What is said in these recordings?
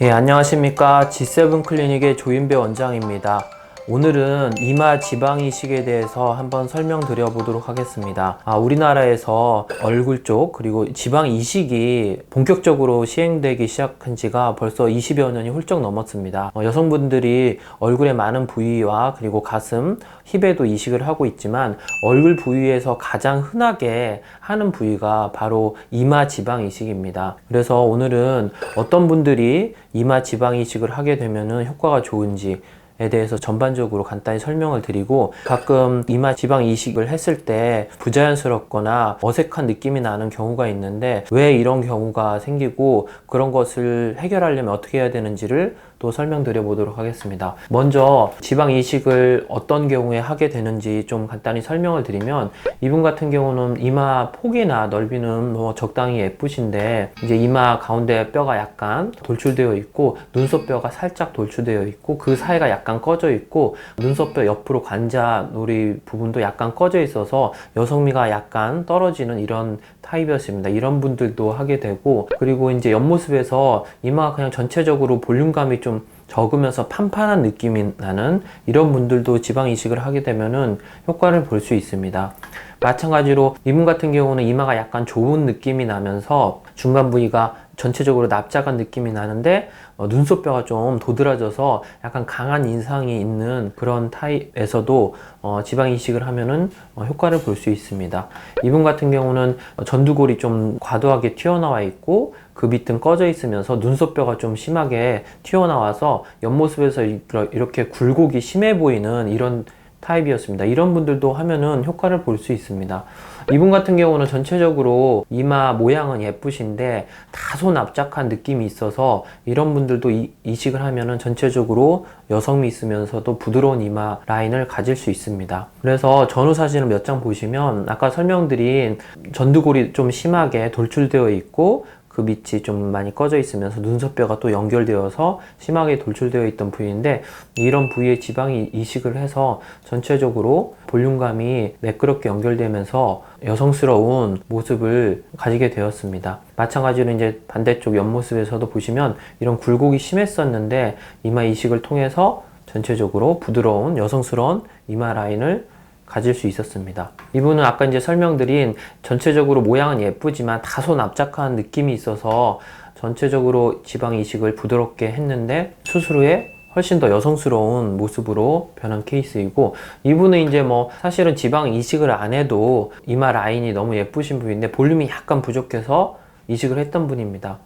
예, 안녕하십니까. G7 클리닉의 조인배 원장입니다. 오늘은 이마 지방 이식에 대해서 한번 설명드려 보도록 하겠습니다. 우리나라에서 얼굴 쪽 그리고 지방 이식이 본격적으로 시행되기 시작한 지가 벌써 20여 년이 훌쩍 넘었습니다. 여성분들이 얼굴의 많은 부위와 그리고 가슴, 힙에도 이식을 하고 있지만 얼굴 부위에서 가장 흔하게 하는 부위가 바로 이마 지방 이식입니다. 그래서 오늘은 어떤 분들이 이마 지방 이식을 하게 되면은 효과가 좋은지 에 대해서 전반적으로 간단히 설명을 드리고, 가끔 이마 지방 이식을 했을 때 부자연스럽거나 어색한 느낌이 나는 경우가 있는데 왜 이런 경우가 생기고 그런 것을 해결하려면 어떻게 해야 되는지를 또 설명드려 보도록 하겠습니다. 먼저 지방 이식을 어떤 경우에 하게 되는지 좀 간단히 설명을 드리면, 이분 같은 경우는 이마 폭이나 넓이는 적당히 예쁘신데 이제 이마 가운데 뼈가 약간 돌출되어 있고 눈썹 뼈가 살짝 돌출되어 있고 그 사이가 약간 꺼져 있고 눈썹뼈 옆으로 관자놀이 부분도 약간 꺼져 있어서 여성미가 약간 떨어지는 이런 타입이었습니다. 이런 분들도 하게 되고, 그리고 이제 옆모습에서 이마가 그냥 전체적으로 볼륨감이 좀 적으면서 판판한 느낌이 나는 이런 분들도 지방 이식을 하게 되면은 효과를 볼 수 있습니다. 마찬가지로 이분 같은 경우는 이마가 약간 좁은 느낌이 나면서 중간 부위가 전체적으로 납작한 느낌이 나는데 눈썹뼈가 좀 도드라져서 약간 강한 인상이 있는 그런 타입에서도 지방 이식을 하면은 효과를 볼 수 있습니다. 이분 같은 경우는 전두골이 좀 과도하게 튀어나와 있고 그 밑은 꺼져 있으면서 눈썹뼈가 좀 심하게 튀어나와서 옆모습에서 이렇게 굴곡이 심해 보이는 이런 타입이었습니다. 이런 분들도 하면은 효과를 볼 수 있습니다. 이분 같은 경우는 전체적으로 이마 모양은 예쁘신데 다소 납작한 느낌이 있어서 이런 분들도 이식을 하면은 전체적으로 여성미 있으면서도 부드러운 이마 라인을 가질 수 있습니다. 그래서 전후 사진을 몇 장 보시면 아까 설명드린 전두골이 좀 심하게 돌출되어 있고 그 밑이 좀 많이 꺼져 있으면서 눈썹뼈가 또 연결되어서 심하게 돌출되어 있던 부위인데, 이런 부위에 지방이 이식을 해서 전체적으로 볼륨감이 매끄럽게 연결되면서 여성스러운 모습을 가지게 되었습니다. 마찬가지로 이제 반대쪽 옆모습에서도 보시면 이런 굴곡이 심했었는데 이마 이식을 통해서 전체적으로 부드러운 여성스러운 이마 라인을 가질 수 있었습니다. 이분은 아까 이제 설명드린 전체적으로 모양은 예쁘지만 다소 납작한 느낌이 있어서 전체적으로 지방 이식을 부드럽게 했는데 수술 후에 훨씬 더 여성스러운 모습으로 변한 케이스이고, 이분은 이제 사실은 지방 이식을 안 해도 이마 라인이 너무 예쁘신 분인데 볼륨이 약간 부족해서 이식을 했던 분입니다.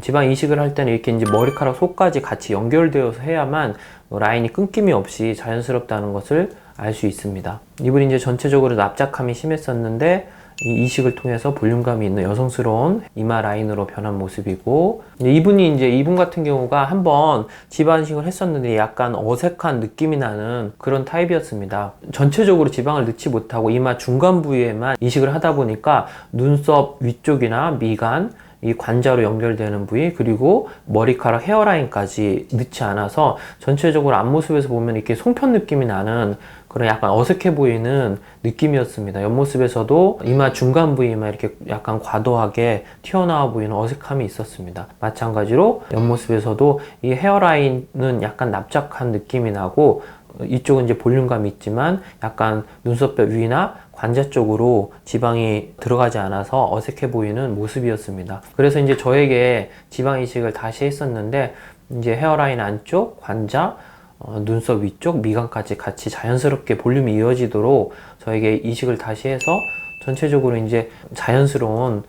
지방 이식을 할 때는 이렇게 이제 머리카락 속까지 같이 연결되어서 해야만 라인이 끊김이 없이 자연스럽다는 것을 알 수 있습니다. 이분이 이제 전체적으로 납작함이 심했었는데 이 이식을 통해서 볼륨감이 있는 여성스러운 이마 라인으로 변한 모습이고, 이분 같은 경우가 한번 지방 이식을 했었는데 약간 어색한 느낌이 나는 그런 타입이었습니다. 전체적으로 지방을 넣지 못하고 이마 중간 부위에만 이식을 하다 보니까 눈썹 위쪽이나 미간, 이 관자로 연결되는 부위 그리고 머리카락 헤어라인까지 넣지 않아서 전체적으로 앞모습에서 보면 이렇게 송편 느낌이 나는 그런 약간 어색해 보이는 느낌이었습니다. 옆모습에서도 이마 중간 부위만 이렇게 약간 과도하게 튀어나와 보이는 어색함이 있었습니다. 마찬가지로 옆모습에서도 이 헤어라인은 약간 납작한 느낌이 나고 이쪽은 이제 볼륨감이 있지만 약간 눈썹뼈 위나 관자 쪽으로 지방이 들어가지 않아서 어색해 보이는 모습이었습니다. 그래서 이제 저에게 지방 이식을 다시 했었는데 이제 헤어라인 안쪽, 관자, 눈썹 위쪽, 미간까지 같이 자연스럽게 볼륨이 이어지도록 저에게 이식을 다시 해서 전체적으로 이제 자연스러운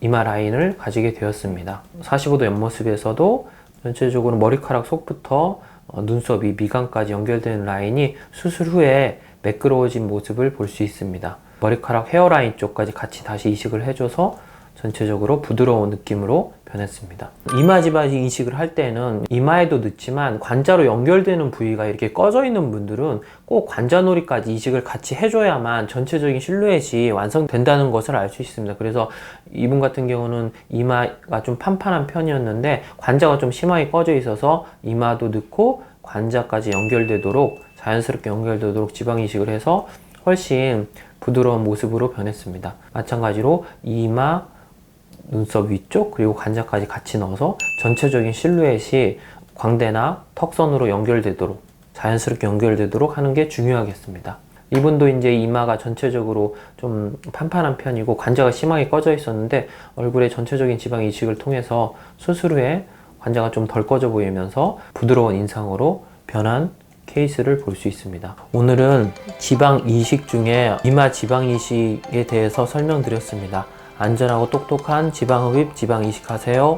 이마 라인을 가지게 되었습니다. 45도 옆모습에서도 전체적으로 머리카락 속부터 눈썹이 미간까지 연결되는 라인이 수술 후에 매끄러워진 모습을 볼 수 있습니다. 머리카락 헤어라인 쪽까지 같이 다시 이식을 해줘서 전체적으로 부드러운 느낌으로 변했습니다. 이마 지방 이식을 할 때는 이마에도 넣지만 관자로 연결되는 부위가 이렇게 꺼져 있는 분들은 꼭 관자놀이까지 이식을 같이 해줘야만 전체적인 실루엣이 완성된다는 것을 알 수 있습니다. 그래서 이분 같은 경우는 이마가 좀 판판한 편이었는데 관자가 좀 심하게 꺼져 있어서 이마도 넣고 관자까지 연결되도록 자연스럽게 연결되도록 지방 이식을 해서 훨씬 부드러운 모습으로 변했습니다. 마찬가지로 이마 눈썹 위쪽 그리고 관자까지 같이 넣어서 전체적인 실루엣이 광대나 턱선으로 연결되도록 자연스럽게 연결되도록 하는 게 중요하겠습니다. 이분도 이제 이마가 전체적으로 좀 판판한 편이고 관자가 심하게 꺼져 있었는데 얼굴의 전체적인 지방 이식을 통해서 수술 후에 관자가 좀 덜 꺼져 보이면서 부드러운 인상으로 변한 케이스를 볼 수 있습니다. 오늘은 지방 이식 중에 이마 지방 이식에 대해서 설명드렸습니다. 안전하고 똑똑한 지방 흡입, 지방 이식 하세요.